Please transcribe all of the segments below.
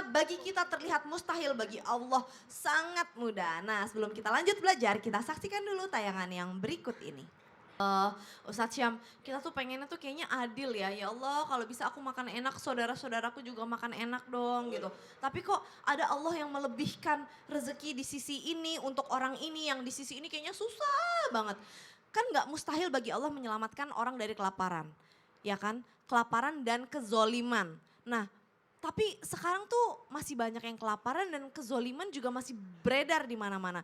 bagi kita terlihat mustahil, bagi Allah sangat mudah. Nah sebelum kita lanjut belajar, kita saksikan dulu tayangan yang berikut ini. Ustadz Syam, kita tuh pengennya tuh kayaknya adil ya. Ya Allah kalau bisa aku makan enak, saudara-saudaraku juga makan enak dong gitu. Tapi kok ada Allah yang melebihkan rezeki di sisi ini untuk orang ini, yang di sisi ini kayaknya susah banget. Kan gak mustahil bagi Allah menyelamatkan orang dari kelaparan. Ya kan? Kelaparan dan kezoliman. Nah tapi sekarang tuh masih banyak yang kelaparan dan kezoliman juga masih beredar di mana-mana.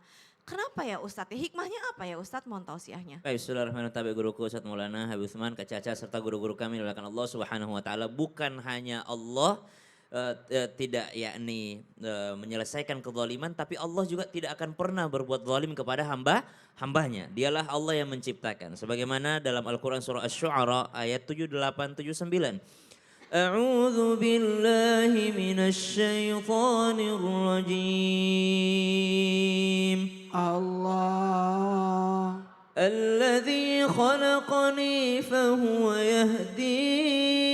Kenapa ya Ustadz? Ya, hikmahnya apa ya Ustadz? Mohon tausiahnya. Baik, Bismillahirrahmanirrahim. Tabi guruku Ustaz Maulana Habib Utsman, Kak Caca serta guru-guru kami dimuliakan Allah Subhanahu wa taala. Bukan hanya Allah tidak yakni menyelesaikan kezaliman, tapi Allah juga tidak akan pernah berbuat zalim kepada hambanya. Dialah Allah yang menciptakan. Sebagaimana dalam Al-Qur'an surah Asy-Syu'ara ayat 78 79. A'udzu billahi minasy syaithanir rajim. Allah الذي خلقني فهو يهدين.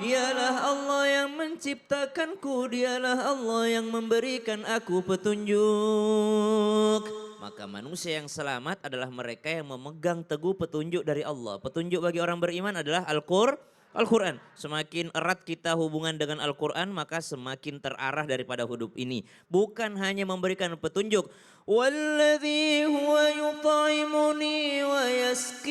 Dialah Allah yang menciptakanku, dialah Allah yang memberikan aku petunjuk. Maka manusia yang selamat adalah mereka yang memegang teguh petunjuk dari Allah. Petunjuk bagi orang beriman adalah Al-Quran. Semakin erat kita hubungan dengan Al-Quran, maka semakin terarah daripada hidup ini. Bukan hanya memberikan petunjuk. Walladzi huwa yut'imuni wa yasqin.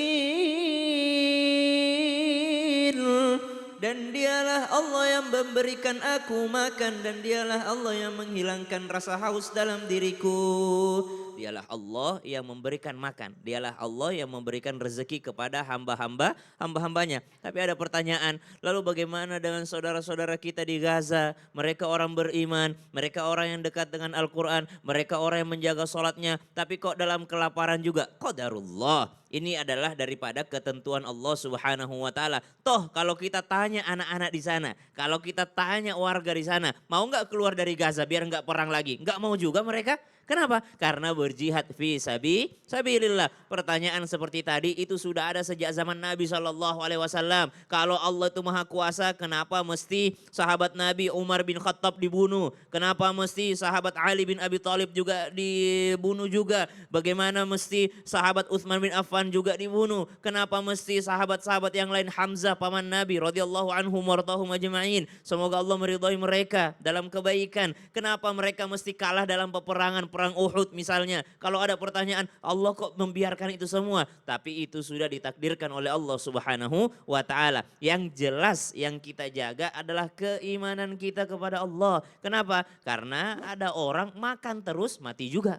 Dan dialah Allah yang memberikan aku makan, dan dialah Allah yang menghilangkan rasa haus dalam diriku. Dialah Allah yang memberikan makan. Dialah Allah yang memberikan rezeki kepada hamba-hambanya. Tapi ada pertanyaan, lalu bagaimana dengan saudara-saudara kita di Gaza? Mereka orang beriman, mereka orang yang dekat dengan Al-Quran, mereka orang yang menjaga sholatnya. Tapi kok dalam kelaparan juga? Qadarullah. Ini adalah daripada ketentuan Allah Subhanahu wa taala. Toh kalau kita tanya anak-anak di sana, kalau kita tanya warga di sana, mau nggak keluar dari Gaza biar nggak perang lagi? Nggak mau juga mereka. Kenapa? Karena berjihad fi sabilillah. Pertanyaan seperti tadi itu sudah ada sejak zaman Nabi SAW. Kalau Allah itu maha kuasa, kenapa mesti sahabat Nabi Umar bin Khattab dibunuh? Kenapa mesti sahabat Ali bin Abi Thalib juga dibunuh juga? Bagaimana mesti sahabat Utsman bin Affan juga dibunuh? Kenapa mesti sahabat-sahabat yang lain, Hamzah paman Nabi radhiyallahu anhum warḍahum ajma'in, semoga Allah meridhai mereka dalam kebaikan. Kenapa mereka mesti kalah dalam peperangan perang Uhud misalnya? Kalau ada pertanyaan, Allah kok membiarkan itu semua? Tapi itu sudah ditakdirkan oleh Allah Subhanahu wa taala. Yang jelas yang kita jaga adalah keimanan kita kepada Allah. Kenapa? Karena ada orang makan terus mati juga.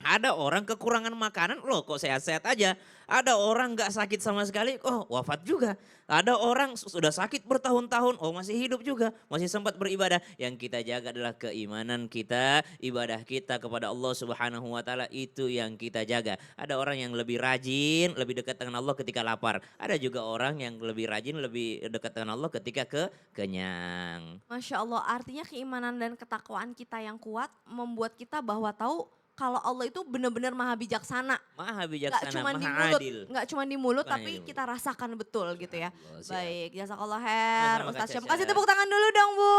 Ada orang kekurangan makanan, loh kok sehat-sehat aja. Ada orang gak sakit sama sekali, oh wafat juga. Ada orang sudah sakit bertahun-tahun, oh masih hidup juga, masih sempat beribadah. Yang kita jaga adalah keimanan kita, ibadah kita kepada Allah Subhanahu wa taala, itu yang kita jaga. Ada orang yang lebih rajin, lebih dekat dengan Allah ketika lapar. Ada juga orang yang lebih rajin, lebih dekat dengan Allah ketika kenyang. Masya Allah, artinya keimanan dan ketakwaan kita yang kuat membuat kita bahwa tahu kalau Allah itu benar-benar maha bijaksana. Maha Nggak bijaksana, cuma di maha mulut, adil. nggak cuma di mulut Bukan hanya tapi di mulut. kita rasakan betul gitu ya. Allah, siap. Baik, jazakallah khair. Sama-sama, Kak Ustaz Syam, Caca. kasih tepuk tangan dulu dong Bu.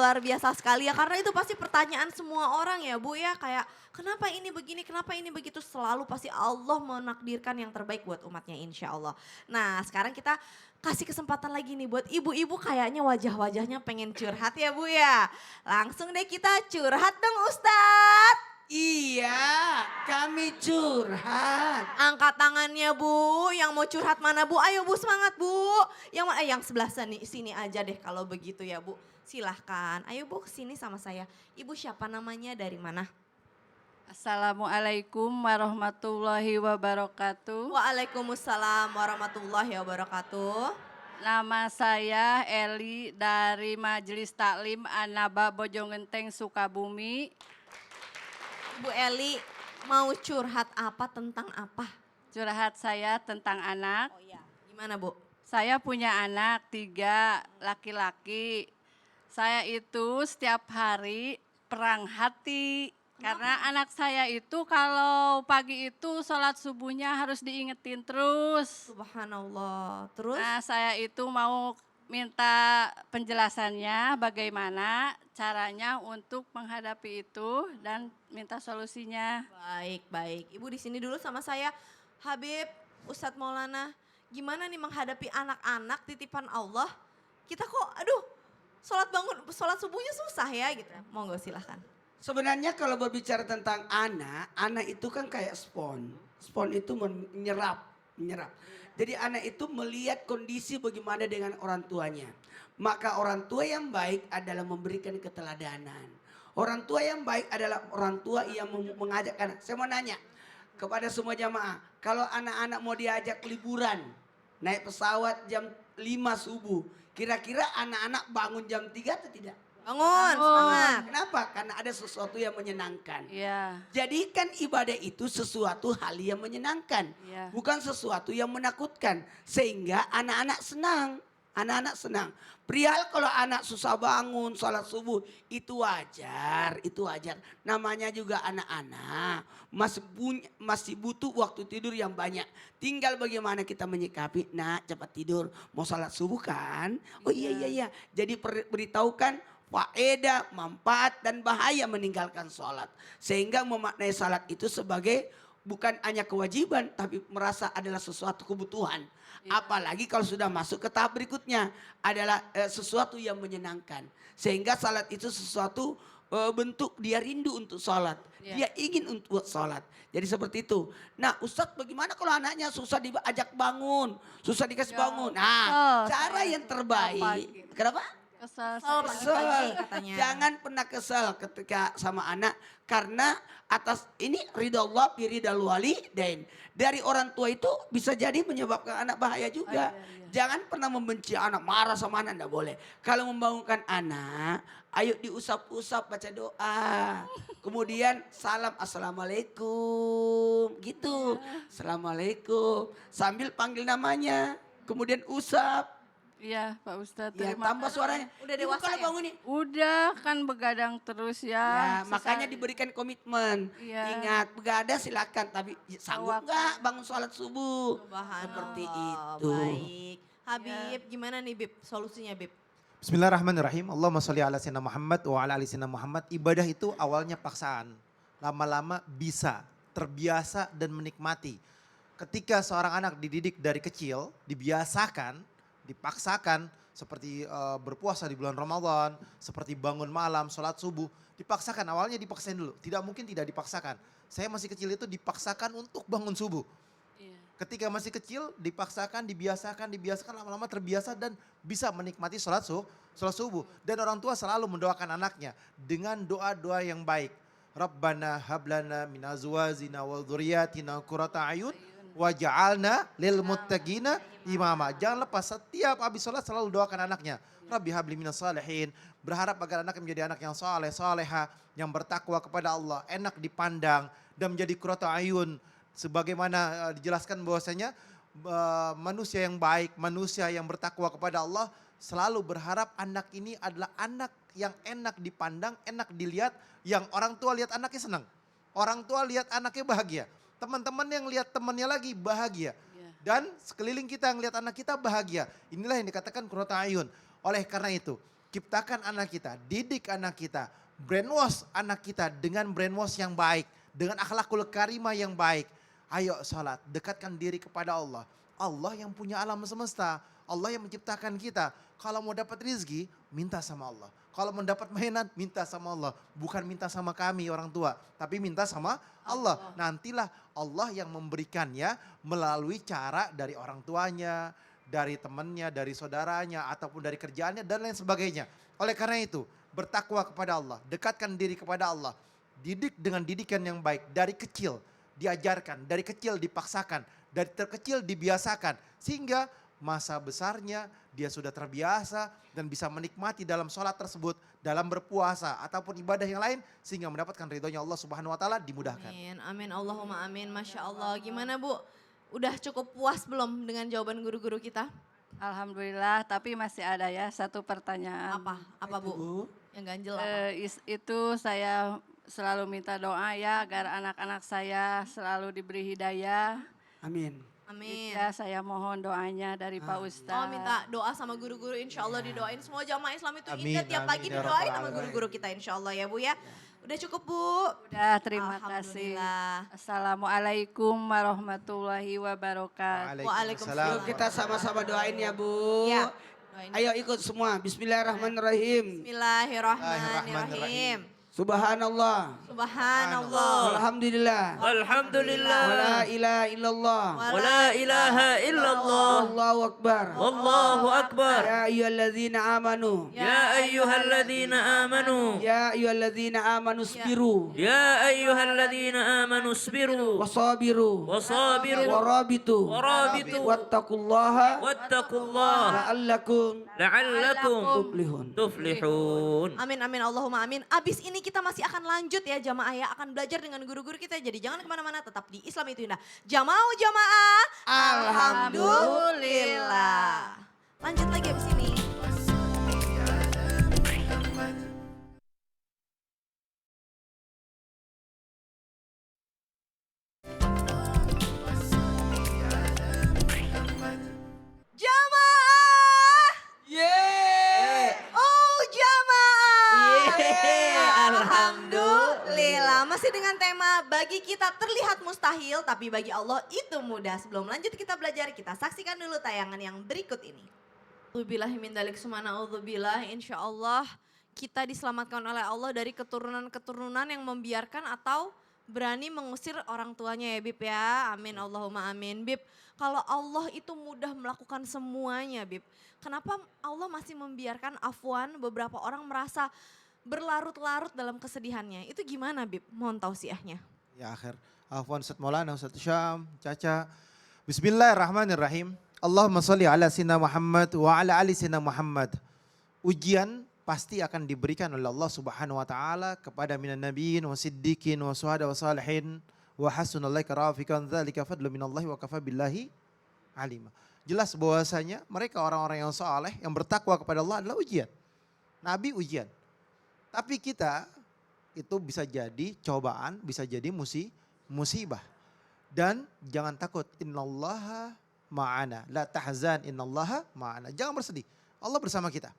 Luar biasa sekali ya, karena itu pasti pertanyaan semua orang ya Bu ya. Kayak kenapa ini begini, kenapa ini begitu, selalu pasti Allah menakdirkan yang terbaik buat umatnya insya Allah. Nah sekarang kita kasih kesempatan lagi nih buat ibu-ibu, kayaknya wajah-wajahnya pengen curhat ya Bu ya. Langsung deh kita curhat dong Ustadz. iya, kami curhat. Angkat tangannya Bu, yang mau curhat mana Bu? Ayo Bu, semangat Bu. Yang sebelah sini aja deh kalau begitu ya Bu. Silahkan, ayo Bu kesini sama saya. Ibu siapa namanya, dari mana? Assalamualaikum warahmatullahi wabarakatuh. Waalaikumsalam warahmatullahi wabarakatuh. Nama saya Eli dari Majelis Taklim Anaba Bojongenteng Sukabumi. Ibu Eli mau curhat apa, tentang apa? Curhat saya tentang anak. Oh iya, gimana Bu? Saya punya anak 3 laki-laki. Saya itu setiap hari perang hati. Karena anak saya itu kalau pagi itu sholat subuhnya harus diingetin terus. Subhanallah, terus? Nah saya itu mau minta penjelasannya bagaimana caranya untuk menghadapi itu dan minta solusinya. Baik, baik. Ibu di sini dulu sama saya. Habib, Ustadz Maulana, gimana nih menghadapi anak-anak titipan Allah? Kita kok, aduh, sholat subuhnya susah ya gitu. Monggo silahkan. Sebenarnya kalau berbicara tentang anak itu kan kayak spon. Spon itu menyerap. Jadi anak itu melihat kondisi bagaimana dengan orang tuanya. Maka orang tua yang baik adalah memberikan keteladanan. Orang tua yang baik adalah orang tua yang mengajak anak. Saya mau nanya kepada semua jamaah. Kalau anak-anak mau diajak liburan, naik pesawat jam 5 subuh. Kira-kira anak-anak bangun jam 3 atau tidak? Bangun, semangat. Kenapa? Karena ada sesuatu yang menyenangkan. Iya. Jadikan ibadah itu sesuatu hal yang menyenangkan. Iya. Bukan sesuatu yang menakutkan. Sehingga anak-anak senang. Anak-anak senang. Perihal kalau anak susah bangun, sholat subuh, itu wajar. Itu wajar. Namanya juga anak-anak. Masih butuh waktu tidur yang banyak. Tinggal bagaimana kita menyikapi. Nah, cepat tidur. Mau sholat subuh kan? Oh iya. Jadi beritahukan faedah, manfaat dan bahaya meninggalkan sholat. Sehingga memaknai sholat itu sebagai bukan hanya kewajiban tapi merasa adalah sesuatu kebutuhan. Apalagi kalau sudah masuk ke tahap berikutnya adalah sesuatu yang menyenangkan. Sehingga sholat itu sesuatu bentuk dia rindu untuk sholat. Dia ingin untuk sholat. Jadi seperti itu. Nah Ustadz bagaimana kalau anaknya susah diajak bangun. Susah dikasih bangun. Nah cara yang terbaik. Kenapa? Kesel. Pagi-pagi katanya. Jangan pernah kesal ketika sama anak karena atas ini ridha Allah fi ridal walidain. Dari orang tua itu bisa jadi menyebabkan anak bahaya juga. Jangan pernah membenci anak, marah sama anak enggak boleh. Kalau membangunkan anak, ayo diusap-usap baca doa. Kemudian salam assalamualaikum gitu. Assalamualaikum sambil panggil namanya. Kemudian usap. Iya Pak Ustadz. Ya terima tambah kasih. suaranya. Udah Ibu dewasa kalau ya? bangun nih. Udah kan begadang terus ya. Ya, Susah. makanya diberikan komitmen. Iya. Ingat, begadang silakan tapi sanggup Waktu. nggak bangun sholat subuh? Subhanallah. Seperti itu. Baik. Habib, gimana nih Bib solusinya Bib? Bismillahirrahmanirrahim. Allahumma sholli ala sayyidina Muhammad wa ala ali sayyidina Muhammad. Ibadah itu awalnya paksaan. Lama-lama bisa, terbiasa dan menikmati. Ketika seorang anak dididik dari kecil, dibiasakan, dipaksakan seperti berpuasa di bulan Ramadan, seperti bangun malam, sholat subuh, dipaksakan. Awalnya dipaksain dulu, tidak mungkin tidak dipaksakan. Saya masih kecil itu dipaksakan untuk bangun subuh. Iya. Ketika masih kecil dibiasakan, lama-lama terbiasa dan bisa menikmati sholat subuh. Dan orang tua selalu mendoakan anaknya dengan doa-doa yang baik. Rabbana hablana min azwajina wa dzurriyyatina qurrata ayun waj'alna lil muttaqina imama. Jangan lepas setiap habis sholat selalu doakan anaknya. Rabbi habli minas salihin. Berharap agar anaknya menjadi anak yang saleh, saleha, yang bertakwa kepada Allah, enak dipandang dan menjadi qurrata ayun. Sebagaimana dijelaskan bahwasanya manusia yang baik, manusia yang bertakwa kepada Allah selalu berharap anak ini adalah anak yang enak dipandang, enak dilihat, yang orang tua lihat anaknya senang. Orang tua lihat anaknya bahagia. Teman-teman yang lihat temannya lagi bahagia. Dan sekeliling kita yang lihat anak kita bahagia. Inilah yang dikatakan qurrata ayun. Oleh karena itu, ciptakan anak kita, didik anak kita, brainwash anak kita dengan brainwash yang baik, dengan akhlakul karimah yang baik. Ayo sholat, dekatkan diri kepada Allah. Allah yang punya alam semesta, Allah yang menciptakan kita. Kalau mau dapat rizki, minta sama Allah. Kalau mau dapat mainan, minta sama Allah. Bukan minta sama kami orang tua, tapi minta sama Allah. Nantilah Allah yang memberikannya melalui cara dari orang tuanya, dari temannya, dari saudaranya, ataupun dari kerjaannya dan lain sebagainya. Oleh karena itu, bertakwa kepada Allah, dekatkan diri kepada Allah. Didik dengan didikan yang baik dari kecil. Diajarkan, dari kecil dipaksakan, dari terkecil dibiasakan. Sehingga masa besarnya dia sudah terbiasa dan bisa menikmati dalam sholat tersebut, dalam berpuasa ataupun ibadah yang lain sehingga mendapatkan ridhonya Allah Subhanahu wa taala dimudahkan. Amin, amin, Allahumma amin, Masya Allah. Gimana Bu? Udah cukup puas belum dengan jawaban guru-guru kita? Alhamdulillah, tapi masih ada ya satu pertanyaan. Apa Bu? Yang ganjel apa? Itu saya selalu minta doa ya agar anak-anak saya selalu diberi hidayah. Amin. Amin. Ya, saya mohon doanya dari Pak Ustadz. Oh minta doa sama guru-guru, insya Allah didoain semua jamaah Islam itu Amin, ingat tiap pagi amin, ya didoain Rabbal sama alamin. guru-guru kita insya Allah ya Bu ya. Udah cukup Bu. Udah, terima kasih. Alhamdulillah. Assalamualaikum warahmatullahi wabarakatuh. Waalaikumsalam. Yuk kita sama-sama doain ya Bu. Ya, doain. Ayo ikut semua. Bismillahirrahmanirrahim. Bismillahirrahmanirrahim. Subhanallah. Subhanallah. Alhamdulillah. Alhamdulillah. Wala ilaha illallah. Wa la ilaha illallah. Wallahu akbar. Wallahu akbar. Ya ayyuhalladzina amanu. Ya ayyuhalladzina amanu. Ya ayyuhalladzina amanu sabiru. Ya ayyuhalladzina amanu isbiru. Wasabiru. Wasabiru. Warabitu. Warabitu. Wattaqullaha. Wattaqullah. La'allakum La'allakum tuflihun. tuflihun. Amin amin Allahumma amin. Abis ini kita masih akan lanjut ya jamaah ya. Akan belajar dengan guru-guru kita. Jadi jangan kemana-mana, tetap di Islam itu indah. Jamaah. Alhamdulillah. Lanjut lagi abis ini. Jamaah. Yeay. Oh jamaah. Yeay, Alhamdulillah. Masih dengan tema bagi kita terlihat mustahil tapi bagi Allah itu mudah. Sebelum lanjut kita belajar, kita saksikan dulu tayangan yang berikut ini. Ubillahi min dalik subhana'udzubillah. Insya Allah kita diselamatkan oleh Allah dari keturunan-keturunan yang membiarkan atau berani mengusir orang tuanya ya Bib ya. Amin Allahumma amin. Bib, kalau Allah itu mudah melakukan semuanya Bib. Kenapa Allah masih membiarkan afwan beberapa orang merasa berlarut-larut dalam kesedihannya? Itu gimana Bib? Mohon tausiahnya. Ya akhir. Afwan Ustaz Maulana, Ustaz Syam, Caca. Bismillahirrahmanirrahim. Allahumma salli ala Sayyidina Muhammad wa ala ali Sayyidina Muhammad. Ujian pasti akan diberikan oleh Allah Subhanahu wa taala kepada minan nabiyyin wa siddiqin wa syuhada wa salihin wa hasunalaika rafiqan dzalika fadlu minallahi wa kafa billahi alima. Jelas bahwasanya mereka orang-orang yang saleh yang bertakwa kepada Allah adalah ujian. Nabi ujian. Tapi kita itu bisa jadi cobaan, bisa jadi musibah. Dan jangan takut, innallaha ma'ana, la tahzan innallaha ma'ana. Jangan bersedih, Allah bersama kita.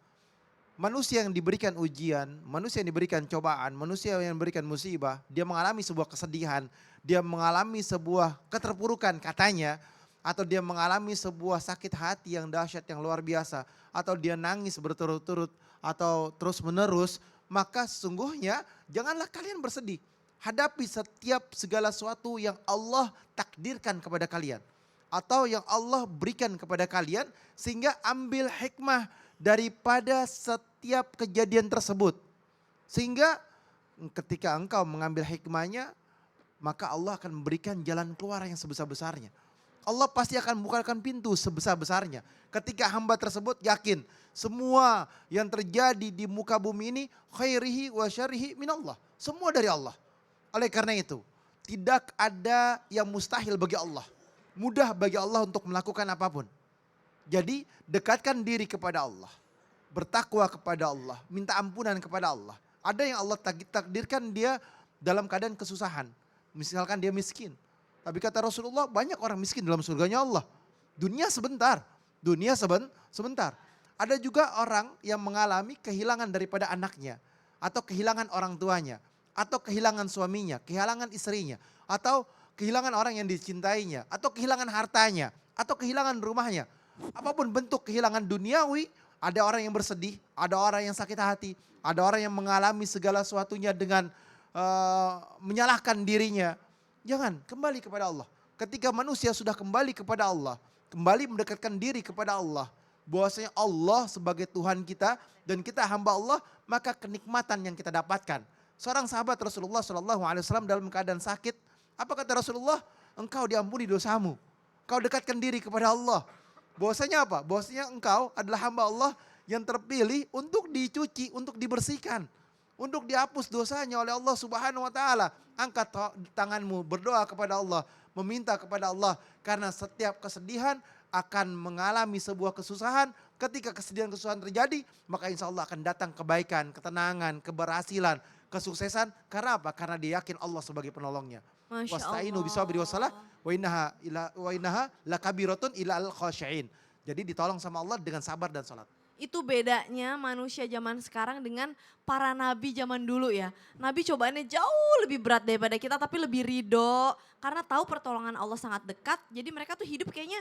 Manusia yang diberikan ujian, manusia yang diberikan cobaan, manusia yang diberikan musibah, dia mengalami sebuah kesedihan, dia mengalami sebuah keterpurukan katanya, atau dia mengalami sebuah sakit hati yang dahsyat yang luar biasa, atau dia nangis berturut-turut, atau terus menerus, maka sesungguhnya janganlah kalian bersedih. Hadapi setiap segala sesuatu yang Allah takdirkan kepada kalian. Atau yang Allah berikan kepada kalian, sehingga ambil hikmah daripada setiap kejadian tersebut. Sehingga ketika engkau mengambil hikmahnya, maka Allah akan memberikan jalan keluar yang sebesar-besarnya. Allah pasti akan membukakan pintu sebesar-besarnya. Ketika hamba tersebut yakin semua yang terjadi di muka bumi ini khairihi wa syarihi minallah. Semua dari Allah. Oleh karena itu, tidak ada yang mustahil bagi Allah. Mudah bagi Allah untuk melakukan apapun. Jadi dekatkan diri kepada Allah. Bertakwa kepada Allah. Minta ampunan kepada Allah. Ada yang Allah takdirkan dia dalam keadaan kesusahan. Misalkan dia miskin. Tapi kata Rasulullah banyak orang miskin dalam surganya Allah. Dunia sebentar. Dunia sebentar. Ada juga orang yang mengalami kehilangan daripada anaknya. Atau kehilangan orang tuanya. Atau kehilangan suaminya. Kehilangan istrinya. Atau kehilangan orang yang dicintainya. Atau kehilangan hartanya. Atau kehilangan rumahnya. Apapun bentuk kehilangan duniawi. Ada orang yang bersedih. Ada orang yang sakit hati. Ada orang yang mengalami segala sesuatunya dengan menyalahkan dirinya. Jangan, kembali kepada Allah. Ketika manusia sudah kembali kepada Allah, kembali mendekatkan diri kepada Allah, bahwasanya Allah sebagai Tuhan kita dan kita hamba Allah, maka kenikmatan yang kita dapatkan. Seorang sahabat Rasulullah SAW dalam keadaan sakit, apa kata Rasulullah? Engkau diampuni dosamu. Kau dekatkan diri kepada Allah. Bahwasanya apa? Bahwasanya engkau adalah hamba Allah yang terpilih untuk dicuci, untuk dibersihkan. Untuk dihapus dosanya oleh Allah Subhanahu wa taala. Angkat tanganmu, berdoa kepada Allah, meminta kepada Allah, karena setiap kesedihan akan mengalami sebuah kesusahan. Ketika kesedihan-kesusahan terjadi, maka insya Allah akan datang kebaikan, ketenangan, keberhasilan, kesuksesan. Karena apa? Karena dia yakin Allah sebagai penolongnya. Masya Wasta'inu Allah. bisabri wassalah wa innaha lakabiratun ila al-khashi'in. Jadi ditolong sama Allah dengan sabar dan salat. Itu bedanya manusia zaman sekarang dengan para nabi zaman dulu ya. Nabi cobaannya jauh lebih berat daripada kita tapi lebih ridho. Karena tahu pertolongan Allah sangat dekat. Jadi mereka tuh hidup kayaknya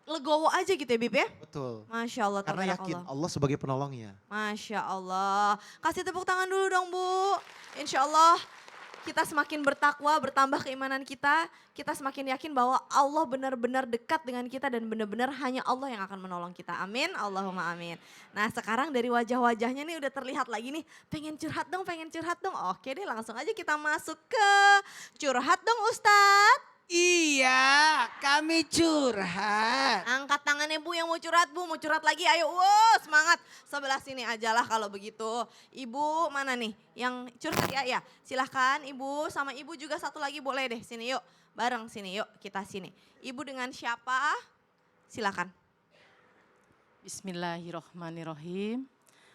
legowo aja gitu ya Bib ya. Betul. Masya Allah. Karena yakin tabarakallah. Allah sebagai penolongnya. Masya Allah. Kasih tepuk tangan dulu dong Bu. Insya Allah kita semakin bertakwa, bertambah keimanan kita semakin yakin bahwa Allah benar-benar dekat dengan kita dan benar-benar hanya Allah yang akan menolong kita. Amin, Allahumma amin. Nah sekarang dari wajah-wajahnya nih udah terlihat lagi nih, pengen curhat dong. Oke deh langsung aja kita masuk ke curhat dong Ustadz. Iya, kami curhat. Angkat tangannya Bu yang mau curhat lagi ayo. Wow semangat, sebelah sini aja lah kalau begitu. Ibu mana nih yang curhat ya? Silahkan Ibu sama Ibu juga satu lagi boleh deh sini yuk. Bareng sini yuk kita sini. Ibu dengan siapa? Silakan. Bismillahirrohmanirrohim.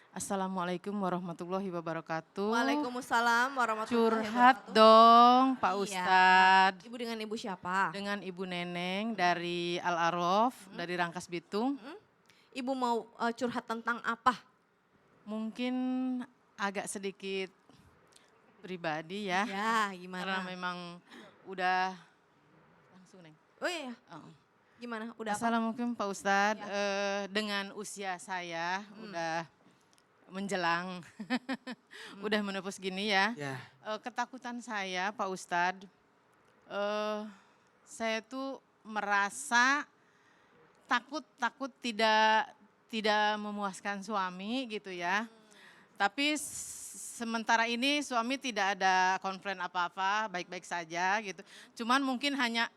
Assalamualaikum warahmatullahi wabarakatuh. Waalaikumsalam warahmatullahi Curhat wabarakatuh. dong Pak Iya. Ustadz. Ibu dengan Ibu siapa? Dengan Ibu Neneng dari Al-Arof, dari Rangkas Bitung. Ibu mau curhat tentang apa? Mungkin agak sedikit pribadi ya. Ya Karena gimana? memang udah langsung Neng. Oh iya, Oh. gimana? Udah apa? Assalamualaikum Pak Ustadz. Dengan usia saya udah menjelang, udah menepus gini ya. Ya. Ketakutan saya Pak Ustadz, saya tuh merasa takut tidak memuaskan suami gitu ya. Tapi sementara ini suami tidak ada komplain apa-apa, baik-baik saja gitu. Cuman mungkin hanya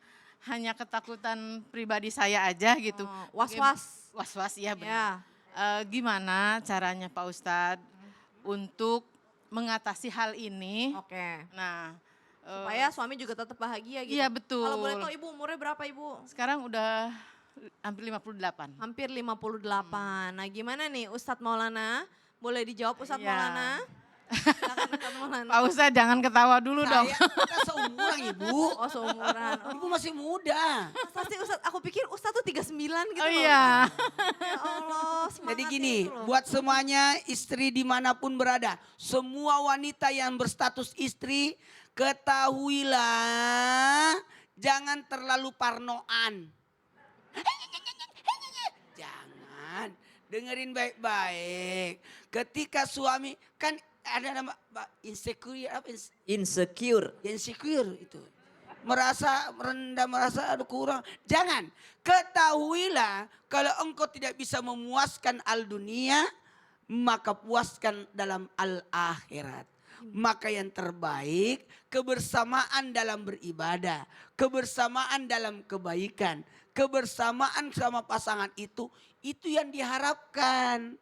ketakutan pribadi saya aja gitu. Oh, was-was. Was-was ya benar. Ya. Gimana caranya Pak Ustadz untuk mengatasi hal ini? Oke. Nah, Supaya suami juga tetap bahagia gitu. iya betul. Kalau boleh tahu Ibu umurnya berapa Ibu? Sekarang udah hampir 58. Hampir 58. Nah gimana nih Ustadz Maulana? Boleh dijawab Ustadz Iya. Maulana? Silakan Ustadz Maulana. Pak Ustadz jangan ketawa dulu dong. Kita seumuran Ibu. Oh seumuran. Oh, Ibu masih muda. masa sih Ustadz? Aku pikir Ustadz tuh 39 gitu Oh loh. iya. Ya Allah semangatnya Jadi gini, itu loh. buat semuanya istri dimanapun berada, semua wanita yang berstatus istri, ketahuilah jangan terlalu parnoan. Jangan, dengerin baik-baik. Ketika suami, kan ada nama insecure, apa Insecure. insecure itu. Merasa rendah, merasa aduh kurang. Jangan. Ketahuilah kalau engkau tidak bisa memuaskan al dunia, maka puaskan dalam al akhirat. Maka yang terbaik kebersamaan dalam beribadah, kebersamaan dalam kebaikan, kebersamaan sama pasangan itu yang diharapkan.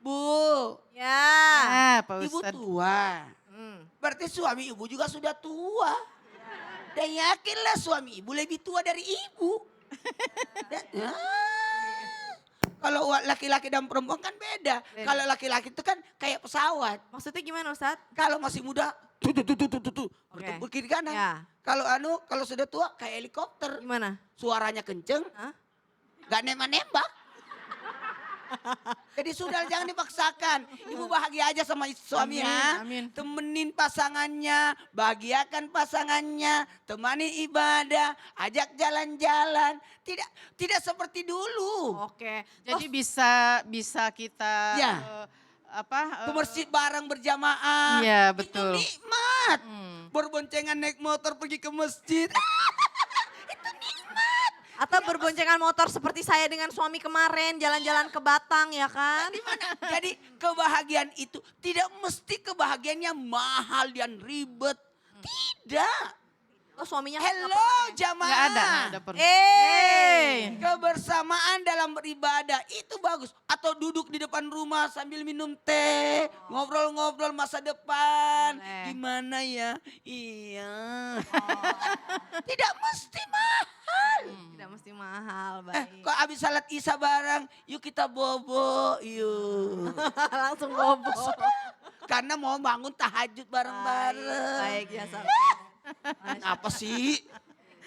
Bu, Ya. Pak ibu Ustadz. tua. Hmm. Berarti suami ibu juga sudah tua. Dan yakinlah suami ibu lebih tua dari ibu. Kalau laki-laki dan perempuan kan beda. Kalau laki-laki itu kan kayak pesawat. Maksudnya gimana Ustadz? Kalau masih muda, Oke. bertepuk kiri kanan. Ya. Kalau sudah tua kayak helikopter. Gimana? Suaranya kenceng, Hah? gak nembak-nembak. Jadi sudah jangan dipaksakan. Ibu bahagia aja sama suaminya. Amin, amin. Temenin pasangannya, bahagiakan pasangannya, temani ibadah, ajak jalan-jalan. Tidak seperti dulu. Oke. Jadi bisa kita Ya. Ke masjid bareng berjamaah. Iya, betul. Itu nikmat. Hmm. Berboncengan naik motor pergi ke masjid. Atau berboncengan motor seperti saya dengan suami kemarin jalan-jalan ke Batang ya kan? Jadi kebahagiaan itu tidak mesti kebahagiaannya mahal dan ribet. Tidak. Oh suaminya Hello jamaah. Nggak ada perlu. Kebersamaan dalam beribadah itu bagus. Atau duduk di depan rumah sambil minum teh. Ngobrol-ngobrol masa depan. Boleh. Gimana ya? Iya. Tidak mesti mahal. Tidak mesti mahal, baik. Kok abis salat isya bareng, yuk kita bobo, yuk. Langsung bobo. Kan karena mau bangun tahajud bareng-bareng. Baik ya Sam. Apa sih?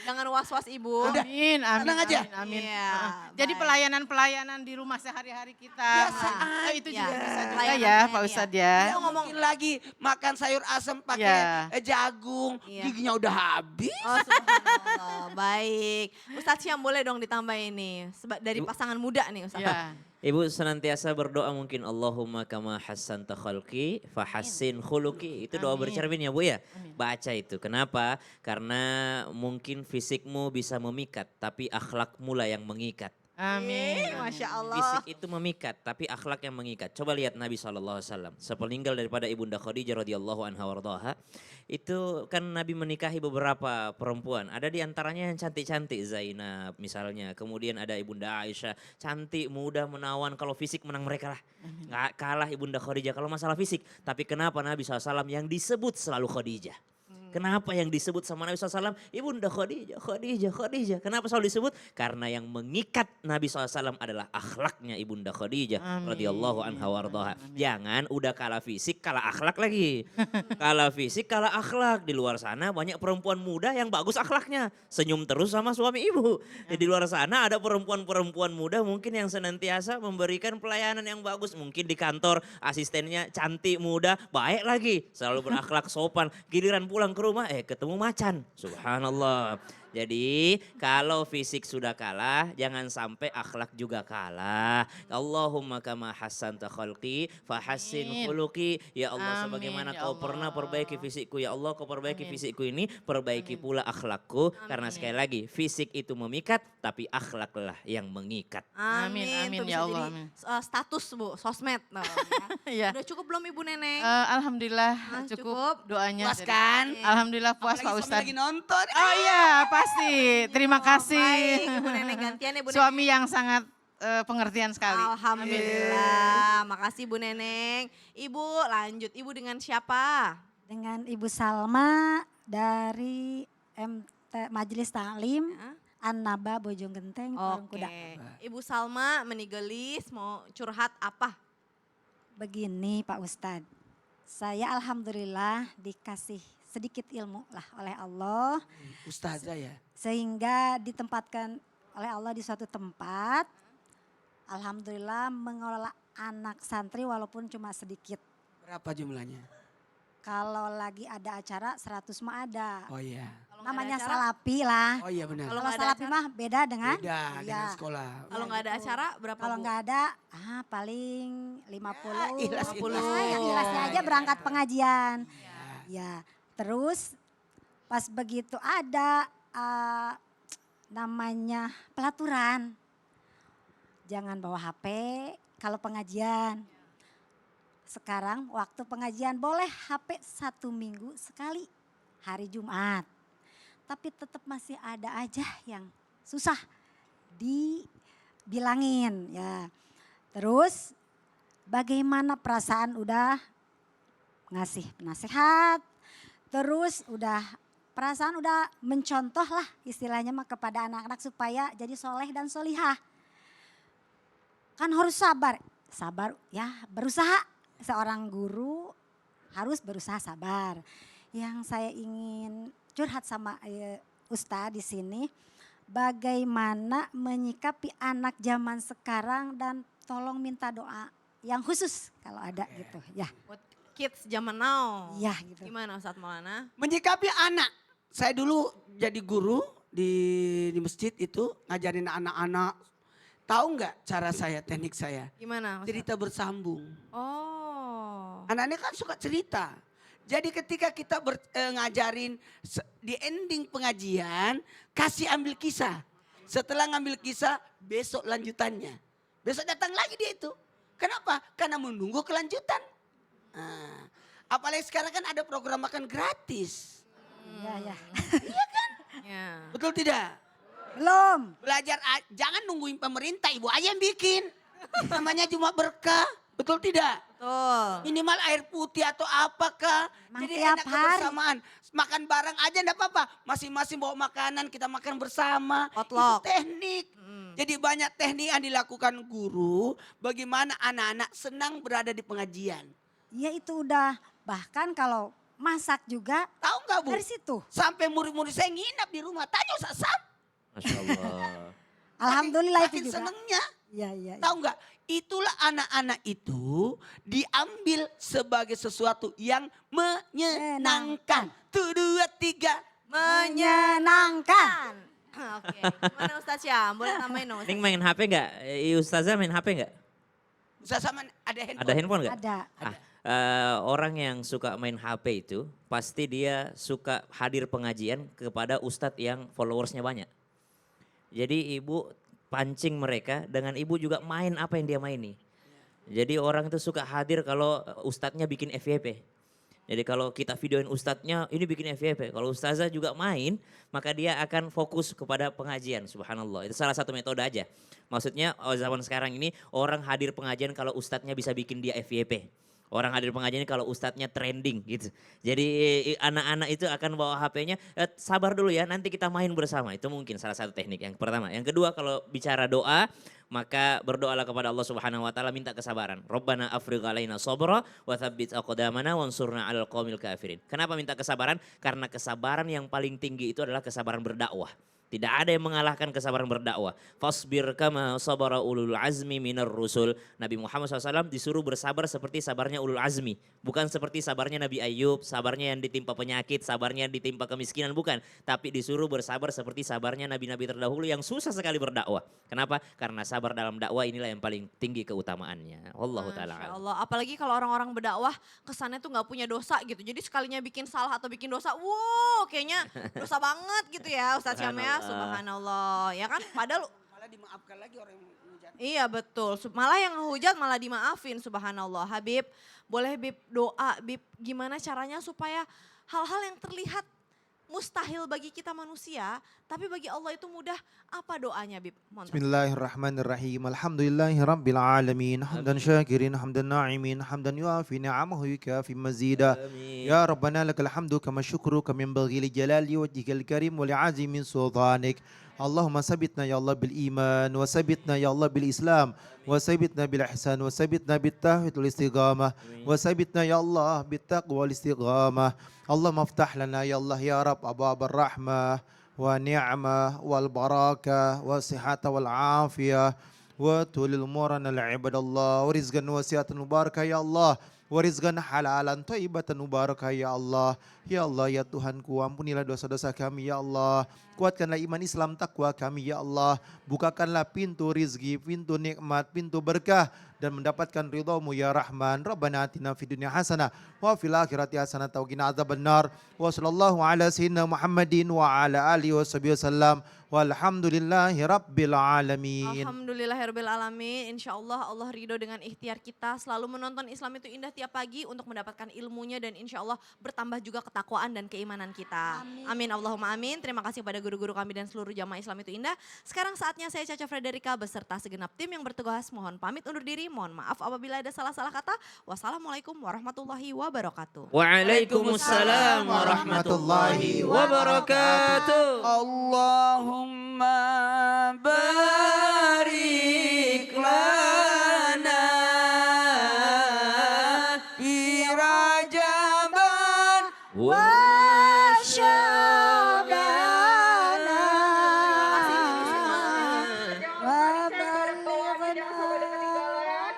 Jangan was-was Ibu. Udah. Amin, amin, Tenang aja. amin, amin. Iya, Jadi baik. pelayanan-pelayanan di rumah sehari-hari kita. Biasa Itu aja. juga bisa juga Pelayanan ya ini Pak ya. Ustadz ya. Dia ngomongin lagi makan sayur asam pakai Ya. jagung, Iya. giginya udah habis. Oh subhanallah, baik. Ustadz Syam boleh dong ditambah ini. Dari pasangan muda nih Ustadz. Ya. Ibu senantiasa berdoa mungkin Allahumma kama hassanta khalqi fahassin khuluqi. Itu doa Amin. bercermin ya Bu ya. Amin. Baca itu. Kenapa? Karena mungkin fisikmu bisa memikat tapi akhlakmu lah yang mengikat. Amin. Masya Allah. Fisik itu memikat tapi akhlak yang mengikat. Coba lihat Nabi SAW. Sepeninggal daripada Ibunda Khadijah radhiyallahu anha wardaha. Itu kan Nabi menikahi beberapa perempuan. Ada di antaranya yang cantik-cantik, Zainab misalnya. Kemudian ada Ibunda Aisyah, cantik, muda, menawan. Kalau fisik menang mereka lah. Nggak kalah Ibunda Khadijah kalau masalah fisik. Tapi kenapa Nabi SAW yang disebut selalu Khadijah? Kenapa yang disebut sama Nabi SAW? Ibunda Khadijah, Khadijah, Khadijah. Kenapa selalu disebut? Karena yang mengikat Nabi SAW adalah akhlaknya Ibunda Khadijah Amin. radhiyallahu anha wardaha. Jangan udah kalah fisik, kalah akhlak lagi. Kalah fisik, kalah akhlak. Di luar sana banyak perempuan muda yang bagus akhlaknya. Senyum terus sama suami ibu. Di luar sana ada perempuan-perempuan muda mungkin yang senantiasa memberikan pelayanan yang bagus. Mungkin di kantor asistennya cantik, muda, baik lagi. Selalu berakhlak sopan. Giliran pulang ke rumah ketemu macan. Subhanallah. Jadi kalau fisik sudah kalah, jangan sampai akhlak juga kalah. Allahumma kama hassanta khalqi fahassin Amin. khuluqi. Ya Allah, Amin, sebagaimana ya kau pernah Allah. perbaiki fisikku, ya Allah kau perbaiki Amin. fisikku ini, perbaiki pula akhlakku. Karena Amin. sekali lagi, fisik itu memikat, tapi akhlaklah yang mengikat. Amin, Amin, amin, Tuh ya bisa Allah, jadi, amin. status Bu, sosmed. Nah, Iya. Udah cukup belum Ibu Neneng? Alhamdulillah Ah, cukup, cukup. doanya. Puas kan? Alhamdulillah puas Apalagi Pak suami Ustadz. lagi nonton. Oh iya pasti, terima kasih. Baik, Ibu Neneng gantian ya Bu Neneng. Suami yang sangat pengertian sekali. Alhamdulillah, makasih Bu Neneng. Ibu lanjut, Ibu dengan siapa? Dengan Ibu Salma dari Majelis Taklim Ya. An-Naba Bojonggenteng Parung Oke, Kuda. Ibu Salma menigelis mau curhat apa? Begini Pak Ustadz, saya alhamdulillah dikasih sedikit ilmu lah oleh Allah Ustazah ya. sehingga ditempatkan oleh Allah di suatu tempat. Alhamdulillah mengelola anak santri walaupun cuma sedikit. Berapa jumlahnya? Kalau lagi ada acara 100 mah ada. Oh iya. Kalau nggak ada Namanya acara- salapi lah. Oh iya benar. Kalau Kalau nggak ada salapi acara? mah beda dengan Beda Iya. dengan sekolah. Kalau nggak ada acara berapa Kalau Bu? nggak ada, paling 50. ikhlas, 50. Nah, yang ikhlasnya aja berangkat pengajian. Ya, terus pas begitu ada namanya pelaturan. Jangan bawa HP kalau pengajian. Sekarang waktu pengajian boleh HP 1 minggu sekali hari Jumat. Tapi tetap masih ada aja yang susah dibilangin ya. Terus bagaimana perasaan udah ngasih nasihat, terus perasaan udah mencontoh lah istilahnya mah kepada anak-anak supaya jadi soleh dan solihah. Kan harus sabar ya berusaha. Seorang guru harus berusaha sabar. Yang saya ingin curhat sama Ustadz di sini, bagaimana menyikapi anak zaman sekarang dan tolong minta doa yang khusus kalau ada gitu ya. Buat kids zaman now. Iya gitu. Gimana Ustadz Maulana? Menyikapi anak. Saya dulu jadi guru di masjid itu ngajarin anak-anak. Tahu nggak cara saya, teknik saya? Gimana Ustadz? Cerita bersambung. Oh. Anak-anak kan suka cerita. Jadi ketika kita ngajarin di ending pengajian, kasih ambil kisah. Setelah ngambil kisah, besok lanjutannya. Besok datang lagi dia itu. Kenapa? Karena menunggu kelanjutan. Nah, apalagi sekarang kan ada program makan gratis. Iya ya. Ya. Betul tidak? Belum. Belajar, jangan nungguin pemerintah, ibu aja yang bikin. Namanya cuma berkah, betul tidak? Betul. Minimal air putih atau apakah. Emang Jadi tiap enak hari. kebersamaan. Makan bareng aja enggak apa-apa. Masing-masing bawa makanan, kita makan bersama. Potluck. Itu teknik. Jadi banyak teknik yang dilakukan guru. Bagaimana anak-anak senang berada di pengajian. Ya itu udah, bahkan kalau masak juga Tahu nggak Bu? dari situ. Sampai murid-murid saya nginap di rumah. Tanya Ustaz Sam. Masya Allah. Alhamdulillah itu Saking juga. senengnya. Iya, iya. Tahu nggak? Itulah anak-anak itu diambil sebagai sesuatu yang menyenangkan. Tuh, dua, tiga. Menyenangkan. Oke, mana Ustaz Syam? Boleh tambahin dong Ustaz. Ning main HP nggak? Ustazah main HP nggak? Ustaz Sam ada handphone. Ada handphone nggak? Ada. Orang yang suka main HP itu pasti dia suka hadir pengajian kepada ustadz yang followersnya banyak. Jadi ibu pancing mereka dengan ibu juga main apa yang dia maini. Jadi orang itu suka hadir kalau ustadznya bikin FYP. Jadi kalau kita videoin ustadznya ini bikin FYP. Kalau ustazah juga main maka dia akan fokus kepada pengajian. Subhanallah itu salah satu metode aja. Maksudnya zaman sekarang ini orang hadir pengajian kalau ustadznya bisa bikin dia FYP. Orang hadir pengajian ini kalau ustadznya trending gitu. Jadi anak-anak itu akan bawa HP-nya, sabar dulu ya nanti kita main bersama. Itu mungkin salah satu teknik yang pertama. Yang kedua kalau bicara doa, maka berdoalah kepada Allah Subhanahu wa taala minta kesabaran. Rabbana afrigh alaina sabra wa tsabbit aqdamana wansurna 'alal qaumil kafirin. Kenapa minta kesabaran? Karena kesabaran yang paling tinggi itu adalah kesabaran berdakwah. Tidak ada yang mengalahkan kesabaran berdakwah. Fasbir kama sabara ulul azmi minar rusul. Nabi Muhammad SAW disuruh bersabar seperti sabarnya ulul azmi. Bukan seperti sabarnya Nabi Ayub, sabarnya yang ditimpa penyakit, sabarnya yang ditimpa kemiskinan. Bukan. Tapi disuruh bersabar seperti sabarnya nabi-nabi terdahulu yang susah sekali berdakwah. Kenapa? Karena sabar dalam dakwah inilah yang paling tinggi keutamaannya. Wallahu ta'ala. Masya Allah, apalagi kalau orang-orang berdakwah kesannya tuh nggak punya dosa gitu. Jadi sekalinya bikin salah atau bikin dosa, wow kayaknya dosa banget gitu ya Ustaz Syam ya. Subhanallah. Ya kan padahal Malah dimaafkan lagi orang yang menghujat. iya betul. Malah yang ngehujat malah dimaafin subhanallah. Habib, boleh Bib doa Bib gimana caranya supaya hal-hal yang terlihat mustahil bagi kita manusia, tapi bagi Allah itu mudah. Apa doanya Bib? Mohon maaf. Bismillahirrahmanirrahim. Alhamdulillahi rabbil alamin. Hamdan syakirin, hamdan na'imin, hamdan yuafi ni'amahu yukafi mazida. Ya Rabbana lakal hamdu kama syukru kama yanbaghi li jalali wajhikal karim wa li'azimi min sultanik. Allahumma sabitna ya Allah bil iman wa sabitna ya Allah bil Islam wa sabitna bil ihsan wa sabitna bit tauhid wal istiqamah wa sabitna ya Allah bit taqwa wal istiqamah. Allahumma aftah lana ya Allah ya Rabb abwab ar-rahmah wa ni'mah wal barakah wa sihata wal afiyah wa tulil umurana al ibadallah wa rizqan wasiatan mubarakah ya Allah wa rizqan halalan thayyibatan mubarakah ya Allah. Ya Allah ya Tuhanku, ampunilah dosa-dosa kami ya Allah. Kuatkanlah iman Islam takwa kami ya Allah. Bukakanlah pintu rizki, pintu nikmat, pintu berkah dan mendapatkan ridhamu ya Rahman. Rabbana atina fid dunya hasanah wa fil akhirati hasanah wa qina adzabannar. Wa sallallahu ala sayyidina Muhammadin wa ala alihi wasallam. Walhamdulillahi rabbil alamin. Alhamdulillahirabbil alamin. Insyaallah Allah ridho dengan ikhtiar kita selalu menonton Islam itu indah tiap pagi untuk mendapatkan ilmunya dan insyaallah bertambah juga ketakwaan dan keimanan kita. Amin Allahumma amin. Terima kasih kepada guru-guru kami dan seluruh jamaah Islam itu indah. Sekarang saatnya saya Caca Frederika beserta segenap tim yang bertugas mohon pamit undur diri. Mohon maaf apabila ada salah-salah kata. Wassalamualaikum warahmatullahi wabarakatuh. Waalaikumsalam warahmatullahi wabarakatuh. Allahumma barik lana fi Rajaban Wa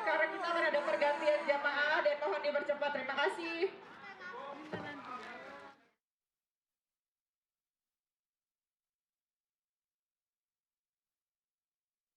Karena kita akan ada pergantian jamaah dan mohon dipercepat. Terima kasih.